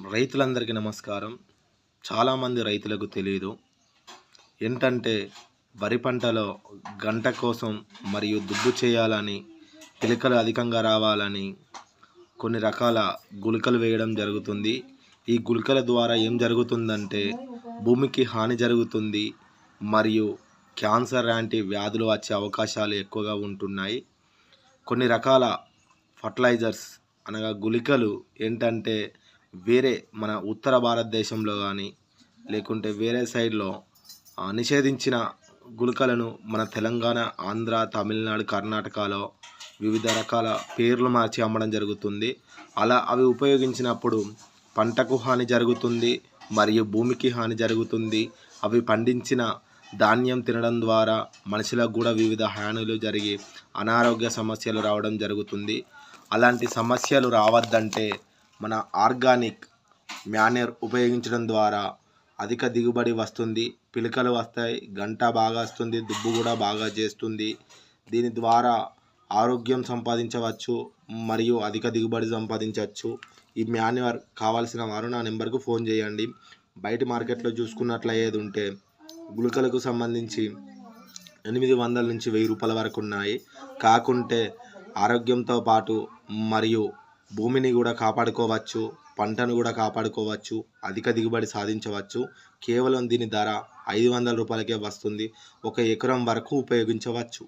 రైతులందరికీ నమస్కారం. చాలామంది రైతులకు తెలియదు ఏంటంటే వరి పంటలో గంట కోసం మరియు దుబ్బు చేయాలని, పిలకలు అధికంగా రావాలని కొన్ని రకాల గుళికలు వేయడం జరుగుతుంది. ఈ గుళికల ద్వారా ఏం జరుగుతుందంటే భూమికి హాని జరుగుతుంది మరియు క్యాన్సర్ లాంటి వ్యాధులు వచ్చే అవకాశాలు ఎక్కువగా ఉంటున్నాయి. కొన్ని రకాల ఫర్టిలైజర్స్ అనగా గుళికలు ఏంటంటే వేరే మన ఉత్తర భారతదేశంలో కానీ లేకుంటే వేరే సైడ్లో నిషేధించిన గుళికలను మన తెలంగాణ, ఆంధ్ర, తమిళనాడు, కర్ణాటకలో వివిధ రకాల పేర్లు మార్చి అమ్మడం జరుగుతుంది. అలా అవి ఉపయోగించినప్పుడు పంటకు హాని జరుగుతుంది మరియు భూమికి హాని జరుగుతుంది. అవి పండించిన ధాన్యం తినడం ద్వారా మనుషులకు కూడా వివిధ హానులు జరిగి అనారోగ్య సమస్యలు రావడం జరుగుతుంది. అలాంటి సమస్యలు రావద్దంటే మన ఆర్గానిక్ మాన్యూర్ ఉపయోగించడం ద్వారా అధిక దిగుబడి వస్తుంది, పిలకలు వస్తాయి, గంట బాగా వస్తుంది, దుబ్బు కూడా బాగా చేస్తుంది. దీని ద్వారా ఆరోగ్యం సంపాదించవచ్చు మరియు అధిక దిగుబడి సంపాదించవచ్చు. ఈ మాన్యూర్ కావాల్సిన వారు నా నెంబర్కు ఫోన్ చేయండి. బయట మార్కెట్లో చూసుకున్నట్లయితే ఉంటే గుళికలకు సంబంధించి 800 నుంచి 1000 రూపాయల వరకు ఉన్నాయి. కాకుంటే ఆరోగ్యంతో పాటు మరియు భూమిని కూడా కాపాడుకోవచ్చు, పంటను కూడా కాపాడుకోవచ్చు, అధిక దిగుబడి సాధించవచ్చు. కేవలం దీని ధర 500 రూపాయలకే వస్తుంది. 1 ఎకరం వరకు ఉపయోగించవచ్చు.